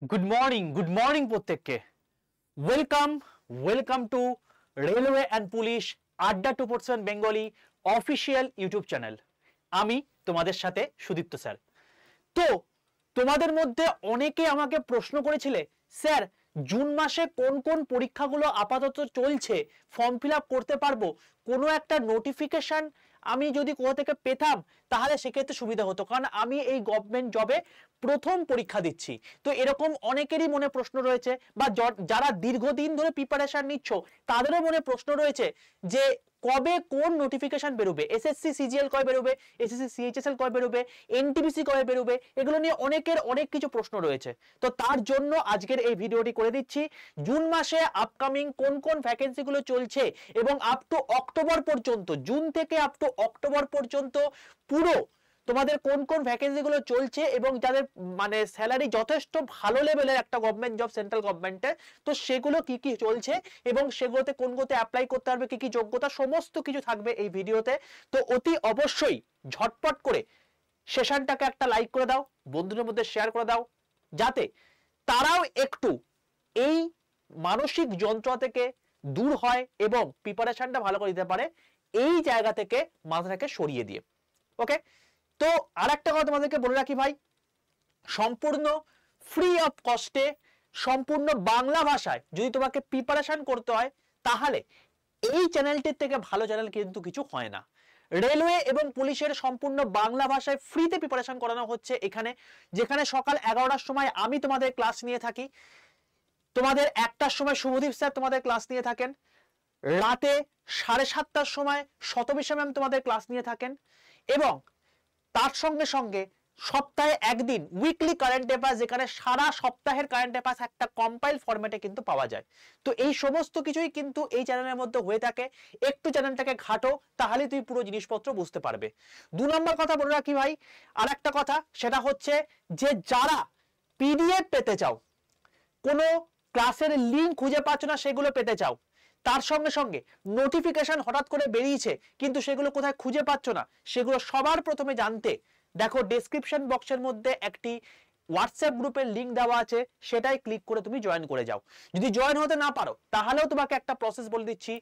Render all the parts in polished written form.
Good morning প্রত্যেককে। Welcome welcome to railway and police আড্ডা 2% Bengali official YouTube channel. আমি তোমাদের সাথে সুদীপ্ত স্যার। তো তোমাদের মধ্যে অনেকে আমাকে প্রশ্ন করেছিলে, স্যার জুন মাসে কোন কোন পরীক্ষাগুলো আপাতত চলছে, ফর্ম ফিল আপ করতে পারবো, কোনো একটা নোটিফিকেশন আমি যদি কোথা থেকে পেতাম তাহলে সেক্ষেত্রে সুবিধা হতো, কারণ আমি এই গভর্নমেন্ট জবে প্রথম পরীক্ষা দিচ্ছি। তো এরকম অনেকেরই মনে প্রশ্ন রয়েছে, বা যারা দীর্ঘদিন ধরে প্রিপারেশন নিচ্ছ তাদেরও মনে প্রশ্ন রয়েছে যে কবে কোন নোটিফিকেশন বেরোবে, এসএসসি সিজিএল কবে বেরোবে, এসএসসি সিএইচএসএল কবে বেরোবে, এনটিপিসি কবে বেরোবে, এগুলো নিয়ে অনেকের অনেক কিছু প্রশ্ন রয়েছে। তো তার জন্য আজকের এই ভিডিওটি করে দিচ্ছি। জুন মাসে আপকামিং কোন কোন ভ্যাকেন্সি গুলো চলছে এবং আপ টু অক্টোবর পর্যন্ত, জুন থেকে আপ টু অক্টোবর পর্যন্ত পুরো তোমাদের কোন কোন ভ্যাকেন্সি গুলো চলছে এবং যাদের মানে স্যালারি যথেষ্ট ভালো লেভেলের একটা গভর্নমেন্ট জব সেন্ট্রাল গভর্নমেন্টের, তো সেগুলো কি কি চলছে এবং সেগুলোতে কোনগুলোতে অ্যাপ্লাই করতে পারবে, কি কি যোগ্যতা, সমস্ত কিছু থাকবে এই ভিডিওতে। তো অতি অবশ্যই ঝটপট করে সেশনটাকে একটা লাইক করে দাও, বন্ধুদের মধ্যে শেয়ার করে দাও, যাতে তারাও একটু এই মানসিক যন্ত্রণা থেকে দূর হয় এবং প্রিপারেশনটা ভালো করে দিতে পারে, এই জায়গা থেকে মাথাটাকে সরিয়ে দিয়ে। ওকে, তো আর একটা কথা তোমাদেরকে বলে রাখি ভাই, সম্পূর্ণ ফ্রি অফ কস্টে সম্পূর্ণ বাংলা ভাষায় যদি তোমাকে প্রিপারেশন করতে হয় তাহলে এই চ্যানেলটির থেকে ভালো চ্যানেল কিন্তু কিছু হয় না। রেলওয়ে এবং পুলিশের সম্পূর্ণ বাংলা ভাষায় ফ্রিতে প্রিপারেশন করানো হচ্ছে এখানে, যেখানে সকাল 11টার সময় আমি তোমাদের ক্লাস নিয়ে থাকি, তোমাদের 1টার সময় শুভদীপ স্যার তোমাদের ক্লাস নিয়ে থাকেন, রাতে 7:30টার সময় শতবিশা ম্যাম তোমাদের ক্লাস নিয়ে থাকেন, এবং তার সঙ্গে সঙ্গে সপ্তাহে একদিন উইকলি কারেন্ট অ্যাফেয়ার্স, যেখানে সারা সপ্তাহের কারেন্ট অ্যাফেয়ার্স একটা কম্পাইল ফরম্যাটে কিন্তু পাওয়া যায়। তো এই সমস্ত কিছুই কিন্তু এই চ্যানেলের মধ্যে হয়ে থাকে। একটু চ্যানেলটাকে ঘাটো, তাহলে তুই পুরো জিনিসপত্র বুঝতে পারবে। 2 নম্বর কথা বলে রাখি ভাই, আর একটা কথা, সেটা হচ্ছে যে যারা পিডিএফ পেতে চাও, কোনো ক্লাসের লিঙ্ক খুঁজে পাচ্ছ না সেগুলো পেতে চাও, তার সঙ্গে সঙ্গে নোটিফিকেশন হঠাৎ করে বেরিয়েছে কিন্তু সেগুলো কোথায় খুঁজে পাচ্ছ না, সেগুলো সবার প্রথমে জানতে দেখো ডেসক্রিপশন বক্সের মধ্যে একটি হোয়াটসঅ্যাপ গ্রুপের লিঙ্ক দেওয়া আছে, সেটাই ক্লিক করে তুমি জয়েন করে যাও। যদি জয়েন হতে না পারো তাহলেও তোমাকে একটা প্রসেস বলে দিচ্ছি,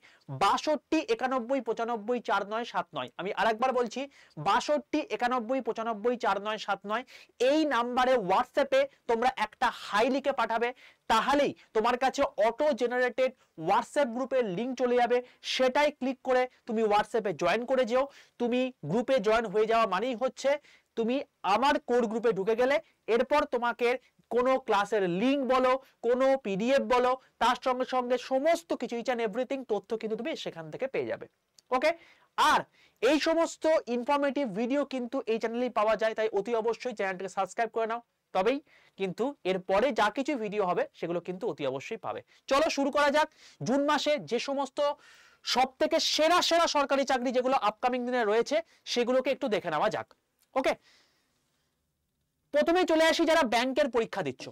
62 91 95 4979। আমি আরেকবার বলছি, 62 91 95 4979 এই নাম্বারে হোয়াটসঅ্যাপে তোমরা একটা হাই লিখে পাঠাবে, তাহলেই তোমার কাছে অটো জেনারেটেড হোয়াটসঅ্যাপ গ্রুপের লিঙ্ক চলে যাবে, সেটাই ক্লিক করে তুমি হোয়াটসঅ্যাপে জয়েন করে যেও। তুমি গ্রুপে জয়েন হয়ে যাওয়া মানেই হচ্ছে তুমি আমার কোর গ্রুপে ঢুকে গেলে। এরপর তোমাকে কোনো ক্লাসের লিঙ্ক বলো, কোনো পিডিএফ বলো, তার সঙ্গে সঙ্গে সমস্ত কিছু ইচ অ্যান্ড এভরিথিং তথ্য কিন্তু তুমি সেখান থেকে পেয়ে যাবে। ওকে, আর এই সমস্ত ইনফরমেটিভ ভিডিও কিন্তু এই চ্যানেলেই পাওয়া যায়, তাই অতি অবশ্যই চ্যানেলটাকে সাবস্ক্রাইব করে নাও, তবেই কিন্তু এরপরে যা কিছু ভিডিও হবে সেগুলো কিন্তু অতি অবশ্যই পাবে। চলো শুরু করা যাক। জুন মাসে যে সমস্ত সব থেকে সেরা সেরা সরকারি চাকরি যেগুলো আপকামিং দিনে রয়েছে সেগুলোকে একটু দেখে নেওয়া যাক। ওকে, প্রথমে চলে আসি যারা ব্যাংকের পরীক্ষা দিচ্ছ।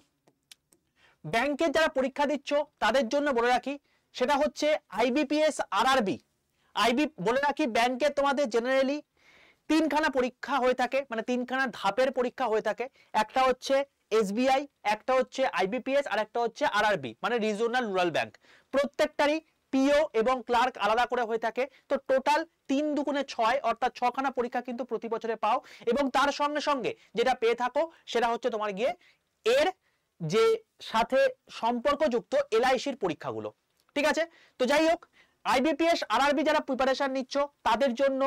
ব্যাংকের যারা পরীক্ষা দিচ্ছ তাদের জন্য বলে রাখি, সেটা হচ্ছে আইবিপিএস আরআরবি। বলে রাখি, ব্যাংকে তোমাদের জেনারেলি 3খানা পরীক্ষা হয়ে থাকে, মানে 3খানা ধাপের পরীক্ষা হয়ে থাকে। একটা হচ্ছে এসবিআই, একটা হচ্ছে আইবিপিএস, আর একটা হচ্ছে আরআরবি মানে রিজিওনাল রুরাল ব্যাংক। প্রত্যেকটারই পিও এবং ক্লার্ক আলাদা করে হয়ে থাকে। তো টোটাল 3 দুগুণে 6, অর্থাৎ 6খানা পরীক্ষা কিন্তু প্রতি বছরে পাও, এবং তার সঙ্গে সঙ্গে যেটা পেয়ে থাকো সেটা হচ্ছে তোমার গিয়ে এর যে সাথে সম্পর্কযুক্ত এলআইসির পরীক্ষাগুলো। ঠিক আছে, তো যাই হোক, আইবিপিএস আরআরবি যারা প্রিপারেশন নিচ্ছ তাদের জন্য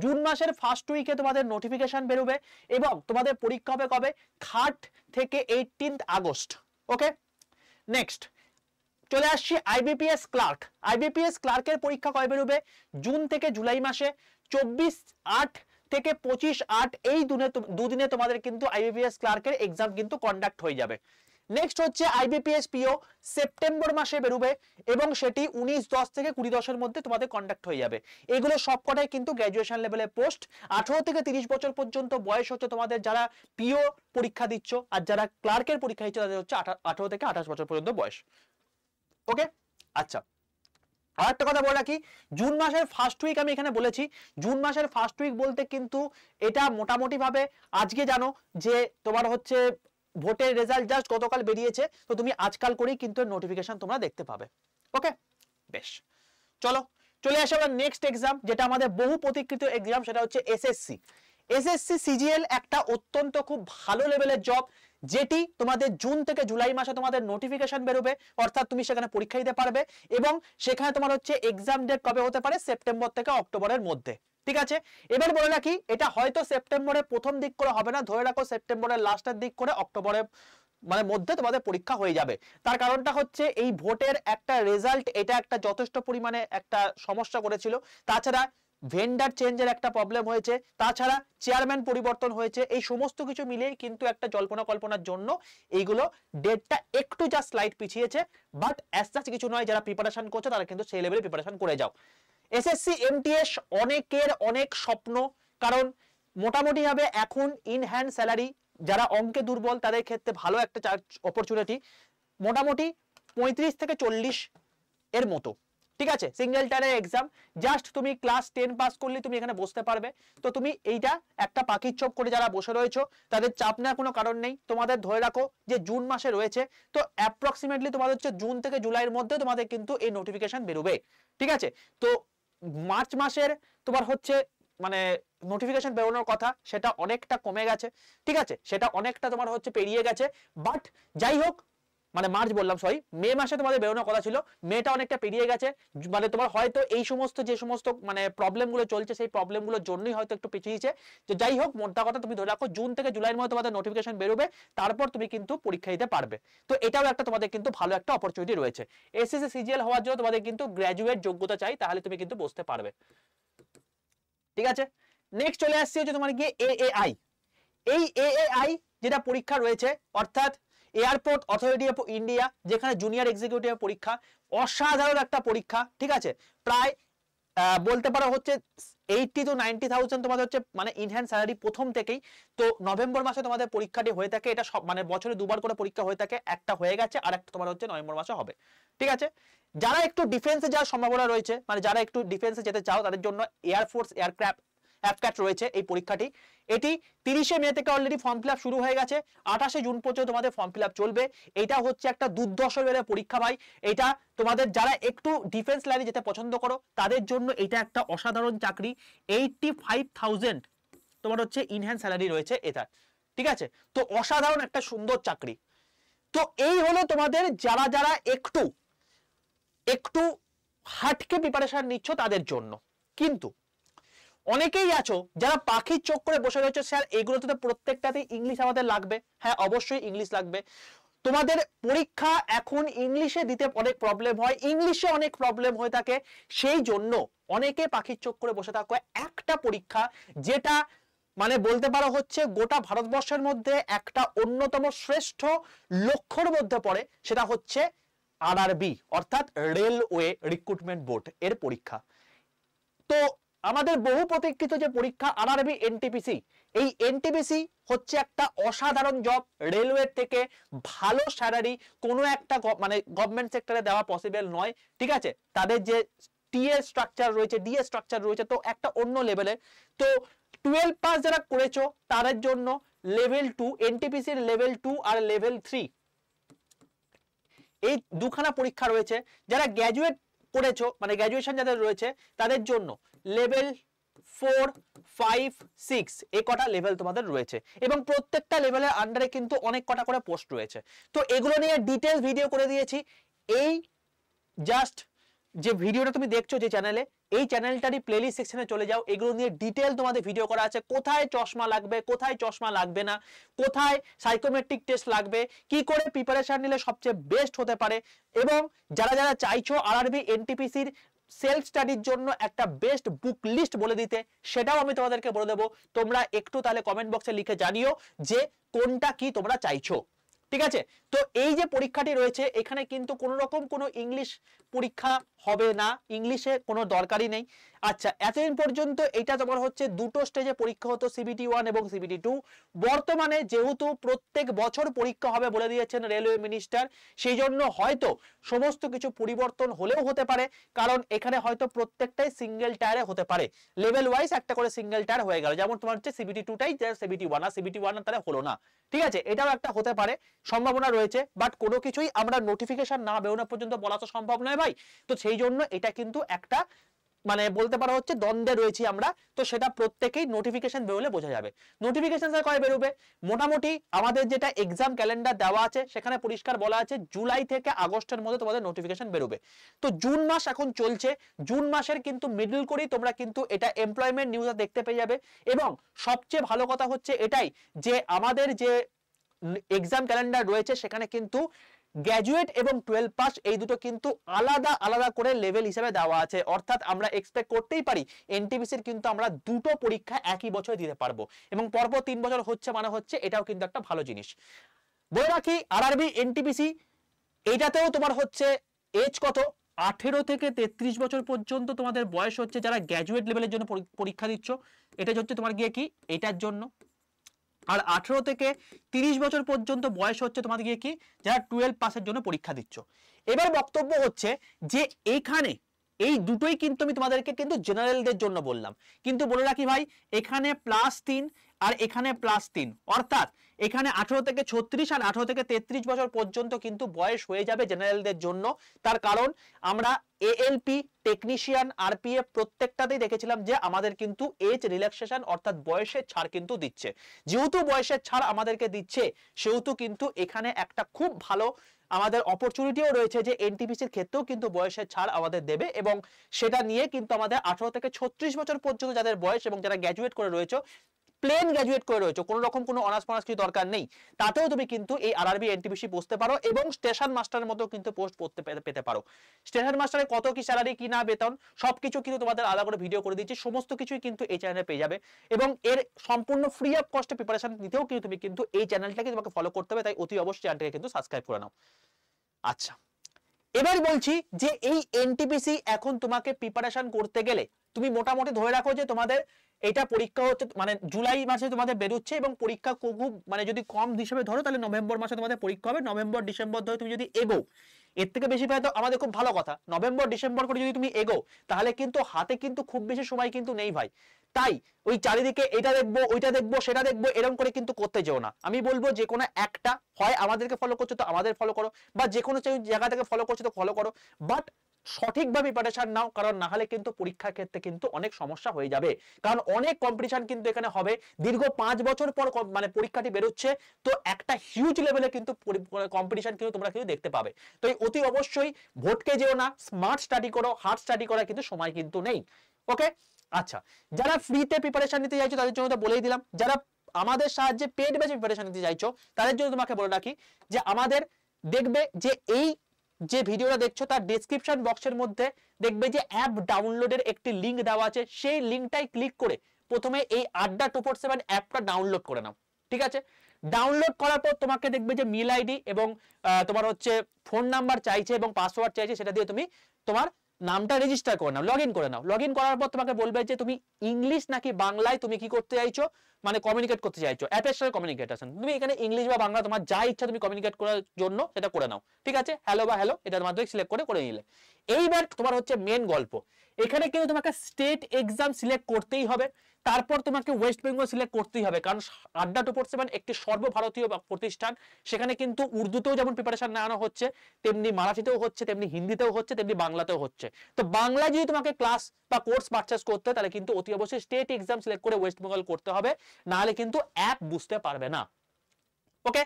জুন মাসের ফার্স্ট উইকে তোমাদের নোটিফিকেশন বেরোবে এবং তোমাদের পরীক্ষা হবে কবে, 3rd থেকে 18th আগস্ট। ওকে, নেক্সট চলে আসছি আইবিপিএস ক্লার্ক। আইবিপিএস ক্লার্কের পরীক্ষা কবে বেরোবে, জুন থেকে জুলাই মাসে 24/8 থেকে 25/8 এই দুদিনে তোমাদের কিন্তু আইবিপিএস ক্লার্কের এক্সাম কিন্তু কন্ডাক্ট হয়ে যাবে। নেক্সট হচ্ছে আইবিপিএস পিও, সেপ্টেম্বর মাসে বেরোবে এবং সেটি 19/10 থেকে 20/10 মধ্যে তোমাদের কন্ডাক্ট হয়ে যাবে। এগুলো সবকটাই কিন্তু গ্র্যাজুয়েশন লেভেলের পোস্ট। 18 থেকে 30 বছর পর্যন্ত বয়স হচ্ছে তোমাদের যারা পিও পরীক্ষা দিচ্ছ, আর যারা ক্লার্কের পরীক্ষা দিচ্ছ তাদের হচ্ছে 18 থেকে 28 বছর পর্যন্ত বয়স। ওকে, আচ্ছা, আর একটা কথা বলে রাখি, জুন মাসের ফার্স্ট উইক আমি এখানে বলেছি। জুন মাসের ফার্স্ট উইক বলতে কিন্তু এটা মোটামুটি ভাবে আজকে জানো যে তোমার হচ্ছে ভোটের রেজাল্ট জাস্ট গতকাল বেরিয়েছে, তো তুমি আজকাল করেই কিন্তু নোটিফিকেশন তোমরা দেখতে পাবে। ওকে, বেশ, চলো চলে আসে আমরা নেক্সট এক্সাম, যেটা আমাদের বহু প্রতীক্ষিত এক্সাম, সেটা হচ্ছে এসএসসি। এসএসসি সিজিএল একটা অত্যন্ত খুব ভালো লেভেলের জব, যেটি তোমাদের জুন থেকে জুলাই মাসে তোমাদের নোটিফিকেশন বেরোবে, অর্থাৎ তুমি সেখানে পরীক্ষা দিতে পারবে এবং সেখানে তোমার হচ্ছে এক্সাম ডেট কবে হতে পারে, সেপ্টেম্বর থেকে অক্টোবরের মধ্যে। ঠিক আছে, এবার বলে রাখি এটা হয়তো সেপ্টেম্বরের প্রথম দিক করে হবে না, ধরে রাখো সেপ্টেম্বরের লাস্টের দিক করে অক্টোবরের মানে মধ্যে তোমাদের পরীক্ষা হয়ে যাবে। তার কারণটা হচ্ছে এই ভোটের একটা রেজাল্ট, এটা একটা যথেষ্ট পরিমাণে একটা সমস্যা করেছিল, তাছাড়া ভেন্ডার চেঞ্জের একটা প্রবলেম হয়েছে, তাছাড়া চেয়ারম্যান পরিবর্তন হয়েছে, এই সমস্ত কিছু মিলেই কিন্তু একটা জল্পনা কল্পনার জন্য এইগুলো ডেটটা একটু জাস্ট স্লাইড পিছিয়েছে, বাট অ্যাজ সাচ কিছু নয়, যারা প্রিপারেশন করছে তারা কিন্তু সেই লেভেলে প্রিপারেশন করে যাও। এসএসসি এমটিএস অনেকের অনেক স্বপ্ন, কারণ মোটামুটি ভাবে এখন ইন হ্যান্ড স্যালারি, যারা অঙ্কে দুর্বল তাদের ক্ষেত্রে ভালো একটা অপরচুনিটি, মোটামুটি 35 থেকে 40 এর মতো। ঠিক আছে, সিঙ্গেল টায়ারের এক্সাম, জাস্ট তুমি ক্লাস 10 পাস করলে তুমি এখানে বসতে পারবে। তো তুমি এইটা একটা পাখির চোখ করে যারা বসে রয়েছো তাদের চাপ নেওয়ার কোনো কারণ নেই। তোমাদের ধরে রাখো যে জুন মাসে রয়েছে, তো অ্যাপ্রক্সিমেটলি তোমাদের হচ্ছে জুন থেকে জুলাইয়ের মধ্যে তোমাদের কিন্তু এই নোটিফিকেশন বেরোবে। ঠিক আছে, তো মার্চ মাসের তোমার হচ্ছে মানে নোটিফিকেশন বেরোনোর কথা, সেটা অনেকটা কমে গেছে। ঠিক আছে, সেটা অনেকটা তোমার হচ্ছে পেরিয়ে গেছে, বাট যাই হোক, মানে মার্চ বললাম সরি, মে মাসে তোমাদের বেরোনোর কথা ছিল, মেটা অনেকটা পেরিয়ে গেছে, মানে তোমার হয়তো এই সমস্ত যে সমস্ত মানে প্রবলেমগুলো চলছে সেই প্রবলেমগুলোর জন্যই হয়তো একটু পিছিয়েছে। তো যাই হোক, মোদ্দা কথা তুমি ধরে রাখো জুন থেকে জুলাইয়ের মধ্যে তোমাদের নোটিফিকেশন বেরোবে, তারপর তুমি কিন্তু পরীক্ষা দিতে পারবে। তো এটাও একটা তোমাদের কিন্তু ভালো একটা অপরচুনিটি রয়েছে। এসএসসি সিজিএল হওয়ার জন্য তোমাদের কিন্তু গ্র্যাজুয়েট যোগ্যতা চাই, তাহলে তুমি কিন্তু বসতে পারবে। ঠিক আছে, নেক্সট চলে আসছে হচ্ছে তোমার গিয়ে এএআই। এই এএআই যেটা পরীক্ষা রয়েছে, অর্থাৎ এয়ারপোর্ট অথরিটি অফ ইন্ডিয়া, যেখানে জুনিয়র এক্সিকিউটিভ পরীক্ষা, অসাধারণ একটা পরীক্ষা। ঠিক আছে, প্রায় বলতে পারো হচ্ছে 80 to 90,000 তোমাদের হচ্ছে মানে ইনহ্যান্ড স্যালারি প্রথম থেকেই। তো নভেম্বর মাসে তোমাদের পরীক্ষাটি হয়ে থাকে, এটা সব মানে বছরে দুবার করে পরীক্ষা হয়ে থাকে, একটা হয়ে গেছে আর একটা তোমার হচ্ছে নভেম্বর মাসে হবে। ঠিক আছে, যারা একটু ডিফেন্সে যাওয়ার সম্ভাবনা রয়েছে, মানে যারা একটু ডিফেন্সে যেতে চাও তাদের জন্য এয়ারফোর্স এয়ারক্রাফট অ্যাপক্যাট রয়েছে এই পরীক্ষাটি। এটি 30 মে থেকে অলরেডি ফর্ম ফিল আপ শুরু হয়ে গেছে, 28 জুন পর্যন্ত তোমাদের ফর্ম ফিল আপ চলবে। এটা হচ্ছে একটা দুর্ধর্ষ লেভেলের পরীক্ষা ভাই, এটা তোমাদের যারা একটু ডিফেন্স লাইনে যেতে পছন্দ করো তাদের জন্য এটা একটা অসাধারণ চাকরি। 85,000 তোমার হচ্ছে ইনহ্যান্ড স্যালারি রয়েছে এটা। ঠিক আছে, তো অসাধারণ একটা সুন্দর চাকরি। তো এই হলো তোমাদের যারা যারা একটু একটু হাটকে প্রিপারেশন নিচ্ছ তাদের জন্য। কিন্তু অনেকেই আছো যারা পাখির চোখ করে বসে রয়েছে, স্যার এগুলোতে তো প্রত্যেকটাতে ইংলিশ আমাদের লাগবে। হ্যাঁ, অবশ্যই ইংলিশ লাগবে। তোমাদের পরীক্ষা এখন ইংলিশে দিতে অনেক প্রবলেম হয়, ইংলিশে অনেক প্রবলেম হয়ে থাকে, সেই জন্য অনেকে পাখির চোখ করে বসে থাকো একটা পরীক্ষা যেটা মানে বলতে পারো হচ্ছে গোটা ভারতবর্ষের মধ্যে একটা অন্যতম শ্রেষ্ঠ লক্ষ্যর মধ্যে পড়ে, সেটা হচ্ছে আরআরবি অর্থাৎ রেলওয়ে রিক্রুটমেন্ট বোর্ড এর পরীক্ষা। তো আমাদের বহু প্রতীক্ষিত যে পরীক্ষা আরআরবি এনটিপিসি, এই এনটিপিসি হচ্ছে একটা অসাধারণ জব, রেলওয়ে থেকে ভালো স্যালারি কোনো একটা মানে গভর্নমেন্ট সেক্টরে দেওয়া পসিবল নয়। ঠিক আছে, তাদের যে টিএ স্ট্রাকচার রয়েছে, ডিএ স্ট্রাকচার রয়েছে, তো একটা অন্য লেভেলে। তো 12 পাস যারা করেছো তাদের জন্য লেভেল 2 এনটিপিসির লেভেল 2 আর লেভেল 3 এই দুখানা পরীক্ষা রয়েছে। যারা গ্র্যাজুয়েট করেছো মানে গ্র্যাজুয়েশন যাদের রয়েছে তাদের জন্য লেভেল 4, 5, 6 এই কটা লেভেল তোমাদের রয়েছে, এবং প্রত্যেকটা লেভেলের আন্ডারে কিন্তু অনেক কটা করে পোস্ট রয়েছে। তো এগুলো নিয়ে ডিটেইলস ভিডিও করে দিয়েছি। এই জাস্ট যে ভিডিওটা তুমি দেখছো যে চ্যানেলে, এই চ্যানেলটারই প্লেলিস্ট সেকশনে চলে যাও, এগুলো নিয়ে ডিটেইল তোমাদের ভিডিও করা আছে, কোথায় চশমা লাগবে, কোথায় চশমা লাগবে না, কোথায় সাইকোমেট্রিক টেস্ট লাগবে, কি করে প্রিপারেশন নিলে সবচেয়ে বেস্ট হতে পারে, এবং যারা যারা চাইছো আরআরবি এনটিপিসির সেলফ স্টাডির জন্য একটা বেস্ট বুক লিস্ট বলে দিতে, সেটাও আমি তোমাদেরকে বলে দেবো। তোমরা একটু তাহলে কমেন্ট বক্সে লিখে জানিও যে কোনটা কি তোমরা চাইছো। ঠিক আছে, তো এই যে পরীক্ষাটি রয়েছে এখানে কিন্তু কোনো রকম কোনো ইংলিশ পরীক্ষা হবে না, ইংলিশে কোনো দরকারই নেই। আচ্ছা, এতদিন পর্যন্ত এটা তোমার হচ্ছে দুটো স্টেজে পরীক্ষা হতো, সিবিটি 1 এবং সিবিটি 2। বর্তমানে যেহেতু প্রত্যেক বছর পরীক্ষা হবে বলে দিয়েছেন রেলওয়ে মিনিস্টার, সেই জন্য হয়তো সমস্ত কিছু পরিবর্তন হলেও হতে পারে, কারণ এখানে হয়তো প্রত্যেকটাই সিঙ্গেল টায়ারে হতে পারে, লেভেল ওয়াইজ একটা করে সিঙ্গেল টায়ার হয়ে গেল, যেমন তোমার হচ্ছে সিবিটি 2টাই সিবিটি 1, আর সিবিটি 1 তাহলে হলো না। ঠিক আছে, এটাও একটা হতে পারে, সম্ভাবনা রয়েছে, বাট কোনো কিছুই আমরা নোটিফিকেশন না বেরোনো পর্যন্ত বলা তো সম্ভব নয় ভাই। তো সেই জন্য এটা কিন্তু একটা মানে বলতে পারা হচ্ছে দ্বন্দ্বে রয়েছি আমরা, তো সেটা প্রত্যেকেই নোটিফিকেশন বেরোলে বোঝা যাবে। নোটিফিকেশন কবে বেরোবে? মোটামুটি আমাদের যেটা এক্সাম ক্যালেন্ডার দেওয়া আছে সেখানে পরিষ্কার বলা আছে জুলাই থেকে আগস্টের মধ্যে তোমাদের নোটিফিকেশন বেরোবে। তো জুন মাস এখন চলছে, জুন মাসের কিন্তু মিডল করেই তোমরা কিন্তু এটা এমপ্লয়মেন্ট নিউজ দেখতে পেয়ে যাবে। এবং সবচেয়ে ভালো কথা হচ্ছে এটাই যে আমাদের যে এক্সাম ক্যালেন্ডার রয়েছে সেখানে কিন্তু গ্র্যাজুয়েট এবং 12 পাস এই দুটো কিন্তু আলাদা আলাদা করে লেভেল হিসেবে দেওয়া আছে, অর্থাৎ আমরা এক্সপেক্ট করতেই পারি এনটিপিসির কিন্তু আমরা দুটো পরীক্ষা একই বছরে দিতে পারবো, এবং পরপর 3 বছর হচ্ছে মানে হচ্ছে এটাও কিন্তু একটা ভালো জিনিস। বলে রাখি আরআরবি এনটিপিসি এইটাতেও তোমার হচ্ছে এজ কত, 18 থেকে 33 বছর পর্যন্ত তোমাদের বয়স হচ্ছে যারা গ্র্যাজুয়েট লেভেলের জন্য পরীক্ষা দিচ্ছ, এটা হচ্ছে তোমার গিয়ে কি এটার জন্য। আর 18 থেকে 30 বছর পর্যন্ত বয়স হচ্ছে তোমাদের গিয়ে কি যারা 12 পাসের জন্য পরীক্ষা দিচ্ছ। এবার বক্তব্য হচ্ছে যে এখানে এই দুটোই কিন্তু আমি তোমাদেরকে কিন্তু জেনারেলদের জন্য বললাম, কিন্তু বলে রাখি ভাই এখানে +3 আর এখানে +3, অর্থাৎ এখানে 18 থেকে 36 আর 18 থেকে 33 বছর পর্যন্ত কিন্তু বয়স হয়ে যাবে জেনারেলদের জন্য। তার কারণ আমরা এএলপি, টেকনিশিয়ান, আরপিএফ প্রত্যেকটাতেই দেখেছিলাম যে আমাদের কিন্তু এজ রিল্যাক্সেশন অর্থাৎ বয়সের ছাড় কিন্তু দিচ্ছে। যেহেতু বয়সের ছাড় আমাদেরকে দিচ্ছে সেহেতু কিন্তু এখানে একটা খুব ভালো আমাদের অপরচুনিটিও রয়েছে যে এনটিপিসির ক্ষেত্রেও কিন্তু বয়সের ছাড় আমাদের দেবে, এবং সেটা নিয়ে কিন্তু আমাদের 18 থেকে 36 বছর পর্যন্ত যাদের বয়স এবং যারা গ্র্যাজুয়েট করে রয়েছে, প্লেন গ্র্যাজুয়েট করে রয়েছে, কোনো রকম কোনো অনার্স ফনার্স কিছু দরকার নেই, তাতেও তুমি কিন্তু এই আরআরবি এনটিপিসি বসতে পারো এবং স্টেশন মাস্টারের মতো কিন্তু পোস্ট করতে পেতে পারো। স্টেশন মাস্টারে কত কি স্যালারি কি না বেতন সবকিছু কিন্তু তোমাদের আলাদা করে ভিডিও করে দিচ্ছি, সমস্ত কিছুই কিন্তু এই চ্যানেলে পেয়ে যাবে, এবং এর সম্পূর্ণ ফ্রি অফ কস্টে প্রিপারেশন নিতেও কিন্তু তুমি কিন্তু এই চ্যানেলটাকে তোমাকে ফলো করতে হবে, তাই অতি অবশ্যই চ্যানেলটাকে কিন্তু সাবস্ক্রাইব করে নাও। আচ্ছা, এবার বলছি যে এই এনটিপিসি এখন তোমাকে প্রিপারেশন করতে গেলে তুমি মোটামুটি ধরে রাখো যে তোমাদের এটা পরীক্ষা হচ্ছে মানে জুলাই মাসে তোমাদের বেরোচ্ছে, এবং পরীক্ষা খুব মানে যদি কম হিসেবে ধরো তাহলে নভেম্বর মাসে তোমাদের পরীক্ষা হবে, নভেম্বর ডিসেম্বর ধরে তুমি যদি এগো, এর থেকে বেশি পায় তো আমাদের খুব ভালো কথা, নভেম্বর ডিসেম্বর করে যদি তুমি এগো তাহলে কিন্তু হাতে কিন্তু খুব বেশি সময় কিন্তু নেই ভাই। তাই ওই চারিদিকে এটা দেখবো ওইটা দেখবো সেটা দেখবো এরকম করে কিন্তু করতে যেও না। আমি বলবো যে কোনো একটা, হয় আমাদেরকে ফলো করছো তো আমাদের ফলো করো, বা যে কোনো জায়গা থেকে ফলো করছো তো ফলো করো, বাট সঠিকভাবে প্রিপারেশন নাও, কারণ না হলে কিন্তু পরীক্ষার ক্ষেত্রে কিন্তু অনেক সমস্যা হয়ে যাবে, কারণ অনেক কম্পিটিশন কিন্তু এখানে হবে। দীর্ঘ 5 বছর পর মানে পরীক্ষাটি বেরোচ্ছে, তো একটা হিউজ লেভেলে কিন্তু কম্পিটিশন কিন্তু তোমরা কিন্তু দেখতে পাবে। তো এই অতি অবশ্যই ভোটকে যেও না, স্মার্ট স্টাডি করো, হার্ড স্টাডি করার কিন্তু সময় কিন্তু নেই। ওকে, আচ্ছা, যারা ফ্রিতে প্রিপারেশন নিতে চাইছো তাদের জন্য তো বলেই দিলাম, যারা আমাদের সাহায্যে পেড ব্যাচে প্রিপারেশন নিতে চাইছো তাদের জন্য তোমাকে বলে রাখি যে আমাদের দেখবে যে এই যে ভিডিওটা দেখছো তার ডেসক্রিপশন বক্সের মধ্যে দেখবে যে অ্যাপ ডাউনলোডের একটি লিংক দেওয়া আছে, সেই লিংকটাই ক্লিক করে প্রথমে এই আড্ডা 247 অ্যাপটা ডাউনলোড করে নাও। ঠিক আছে, ডাউনলোড করার পর তোমাকে দেখবে যে মেল আইডি এবং তোমার হচ্ছে ফোন নাম্বার চাইছে এবং পাসওয়ার্ড চাইছে, সেটা দিয়ে তুমি তোমার নামটা রেজিস্টার করে নাও, লগ ইন করে নাও। লগ ইন করার পর তোমাকে বলবে যে তুমি ইংলিশ নাকি বাংলায় তুমি কি করতে চাইছো, মানে কমিউনিকেট করতে চাইছো, অ্যাপের সাথে কমিউনিকেশন, তুমি এখানে ইংলিশ বা বাংলা তোমার যা ইচ্ছা তুমি কমিউনিকেট করার জন্য সেটা করে নাও। ঠিক আছে, হ্যালো বা হ্যালো এটার মাধ্যমে সিলেক্ট করে নিলে এইবার তোমার হচ্ছে মেন গল্প, এখানে কিন্তু তোমাকে স্টেট এক্সাম সিলেক্ট করতেই হবে, তারপর তোমাকে ওয়েস্ট বেঙ্গল সিলেক্ট করতেই হবে, কারণ আড্ডা 247 একটি সর্বভারতীয় প্রতিষ্ঠান, সেখানে কিন্তু উর্দুতেও যেমন প্রিপারেশন নেওয়ানো হচ্ছে, তেমনি মারাঠিতেও হচ্ছে, তেমনি হিন্দিতেও হচ্ছে, তেমনি বাংলাতেও হচ্ছে। তো বাংলা যদি তোমাকে ক্লাস বা কোর্স পারচেজ করতে হয় তাহলে কিন্তু অতি অবশ্যই স্টেট এক্সাম সিলেক্ট করে ওয়েস্ট বেঙ্গল করতে হবে, না হলে কিন্তু অ্যাপ বুঝতে পারবে না। ওকে,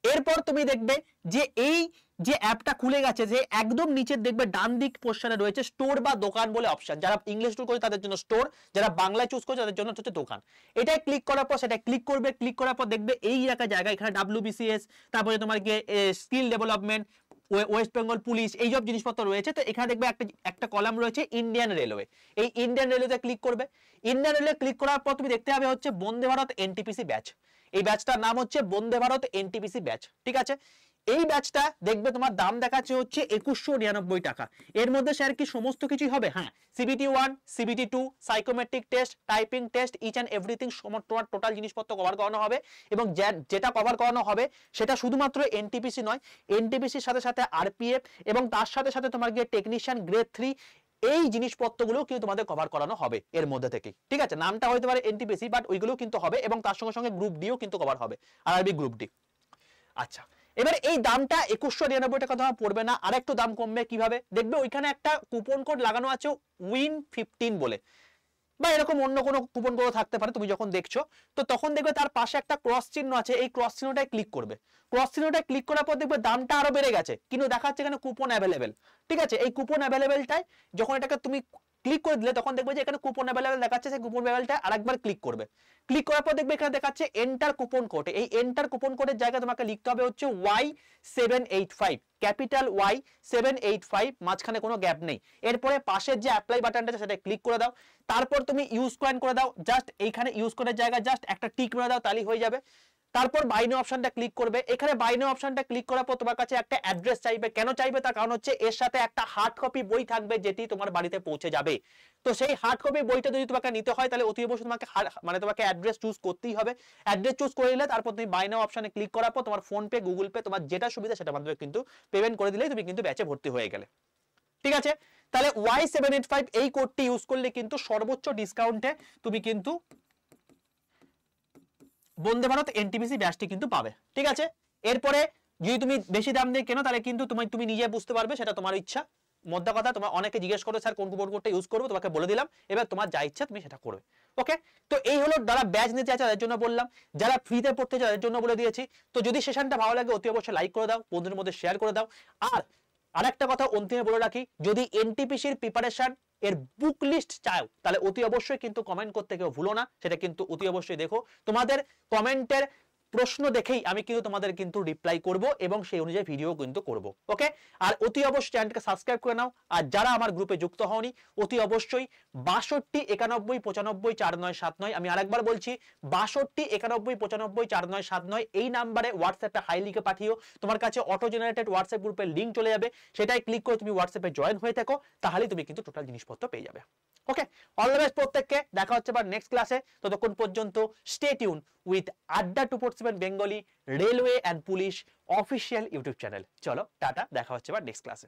এরপর তুমি দেখবে যে এই যে অ্যাপটা খুলে গেছে, যে একদম নিচে দেখবে ডান দিক পোর্শনে রয়েছে স্টোর বা দোকান বলে অপশন, যারা ইংলিশ চুজ করে তাদের জন্য স্টোর, যারা বাংলা চুজ করে তাদের জন্য হচ্ছে দোকান। এটাই ক্লিক করার পর সেটা ক্লিক করবে, ক্লিক করার পর দেখবে এই একটা জায়গা, এখানে WBCS, তারপরে তোমার গিয়ে skill development, West Bengal police এইসব জিনিসপত্র রয়েছে। তো এখানে দেখবে একটা কলাম রয়েছে ইন্ডিয়ান রেলওয়ে, এই ইন্ডিয়ান রেলওয়েতে ক্লিক করবে। ইন্ডিয়ান রেলওয়ে ক্লিক করার পর তুমি দেখতে পাবে হচ্ছে বন্দে ভারত এনটিপিসি ব্যাচ, এই ব্যাচটার নাম হচ্ছে বন্দে ভারত এনটিপিসি ব্যাচ। ঠিক আছে, এই ব্যাচটা দেখবে তোমার দাম দেখাচ্ছে হচ্ছে 2199 টাকা। এর মধ্যে স্যার কি সমস্ত কিছুই হবে? হ্যাঁ, CBT 1, CBT 2, psychometric test, typing test, each and everything তোমার টোটাল জিনিসপত্র কভার করানো হবে। এবং যেটা কভার করানো হবে সেটা শুধুমাত্র এনটিপিসি নয়, এনটিপিসির সাথে সাথে আরপিএফ এবং তার সাথে সাথে তোমার গিয়ে টেকনিশিয়ান গ্রেড 3 এই জিনিসপত্রগুলো কিন্তু তোমাদের কভার করানো হবে এর মধ্যে থেকে। ঠিক আছে, নামটা হতে পারে এনটিপিসি, বাট ওইগুলো কিন্তু হবে এবং তার সঙ্গে সঙ্গে গ্রুপ ডিও কিন্তু কভার হবে, আরআরবি গ্রুপ ডি। আচ্ছা, এবারে এই দামটা 2199 টাকা তোমার পড়বে না, আরেকটু দাম কমবে। কিভাবে দেখবে? ওইখানে একটা কুপন কোড লাগানো আছে win15 বলে, বা এরকম অন্য কোনো কুপন কোড থাকতে পারে। তুমি যখন দেখছো তো তখন দেখবে তার পাশে একটা ক্রস চিহ্ন আছে, এই ক্রস চিহ্নটায় ক্লিক করবে। ক্রস চিহ্নটায় ক্লিক করার পর দেখবে দামটা আরো বেড়ে গেছে, কিন্তু দেখাচ্ছে এখানে কুপন অ্যাভেলেবেল। ঠিক আছে, এই কুপন অ্যাভেলেবেলটাই যখন এটাকে তুমি ক্লিক করে দিলে তখন দেখবে যে এখানে কুপন অ্যাভেলেবেল দেখাচ্ছে, সেই কুপন অ্যাভেলেবেলটা আরেকবার ক্লিক করবে। ক্লিক করার পর দেখবে এখানে দেখাচ্ছে এন্টার কুপন কোড। এই এন্টার কুপন কোডের জায়গায় তোমাকে লিখতে হবে হচ্ছে Y785, ক্যাপিটাল Y785, মাঝখানে কোনো গ্যাপ নেই। এরপরে পাশের যে অ্যাপ্লাই বাটনটা আছে সেটা ক্লিক করে দাও। তারপর তুমি ইউজ কয়েন করে দাও, জাস্ট এইখানে ইউজ করার জায়গায় জাস্ট একটা টিক মেরে দাও, তাহলেই হয়ে যাবে। তারপর বাই নাও অপশনটা ক্লিক করবে। এখানে বাই নাও অপশনটা ক্লিক করার পর তোমার কাছে একটা অ্যাড্রেস চাইবে। কেন চাইবে? তার কারণ হচ্ছে এর সাথে একটা হার্ড কপি বই থাকবে যেটি তোমার বাড়িতে পৌঁছে যাবে। তো সেই হার্ড কপি বইটা যদি তোমাকে নিতে হয় তাহলে অতি অবশ্যই তোমাকে তোমাকে অ্যাড্রেস চুজ করতেই হবে। অ্যাড্রেস চুজ করে নিলে তারপর তুমি বাই নাও অপশনে ক্লিক করার পর তোমার ফোন পে, গুগল পে, তোমার যেটা সুবিধা সেটা মাধ্যমে কিন্তু পেমেন্ট করে দিলেই তুমি কিন্তু ব্যাচে ভর্তি হয়ে গেলে। ঠিক আছে, তাহলে Y785 এই কোডটি ইউজ করলে কিন্তু সর্বোচ্চ ডিসকাউন্টে তুমি কিন্তু বন্দে ভারত এনটিপিসি ব্যাচটি কিন্তু পাবে। ঠিক আছে, এরপরে যদি তুমি বেশি দাম দিয়ে কেনো তাহলে কিন্তু তুমি নিজে বুঝতে পারবে, সেটা তোমার ইচ্ছা। মধ্যে কথা, তোমার অনেকে জিজ্ঞেস করো স্যার কোন কুপন কোডটা ইউজ করবো, তোমাকে বলে দিলাম, এবার তোমার যা ইচ্ছা তুমি সেটা করবে। ওকে, তো এই হলো যারা ব্যাচ নিতে চাইছে তাদের জন্য বললাম, যারা ফ্রিতে পড়তে চায় তাদের জন্য বলে দিয়েছি। তো যদি সেশনটা ভালো লাগে অতি অবশ্যই লাইক করে দাও, বন্ধুদের মধ্যে শেয়ার করে দাও। আর আরেকটা কথা অন্তিমে বলে রাখি, যদি এনটিপিসির প্রিপারেশন এর বুক লিস্ট চাও তাহলে অতি অবশ্যই কিন্তু কমেন্ট করতে কেউ ভুলো না, সেটা কিন্তু অতি অবশ্যই দেখো। তোমাদের কমেন্টের প্রশ্ন দেখেই আমি কিন্তু তোমাদের কিন্তু রিপ্লাই করব এবং সেই অনুযায়ী ভিডিও কিন্তু করব। ওকে, আর অতি অবশ্যই চ্যানেলকে সাবস্ক্রাইব করে নাও। আর যারা আমার গ্রুপে যুক্ত হওনি অতি অবশ্যই 62 91 95 4979, আমি আরেকবার বলছি 62 91 95 4979 এই নাম্বারে হোয়াটসঅ্যাপে হাই লিখে পাঠিও। তোমার কাছে অটো জেনারেটেড হোয়াটসঅ্যাপ গ্রুপের লিংক চলে যাবে, সেটাই ক্লিক করে তুমি হোয়াটসঅ্যাপে জয়েন হয়ে থাকো, তাহলেই তুমি কিন্তু টোটাল জিনিসপত্র পেয়ে যাবে। ওকে, অল দ্য বেস্ট প্রত্যেককে, দেখা হচ্ছে আবার নেক্সট ক্লাসে। ততক্ষণ পর্যন্ত স্টে টিউন উইথ আড্ডা 247 Bengali railway and police official YouTube channel. চলো টাটা, দেখা হচ্ছে আবার নেক্সট ক্লাসে।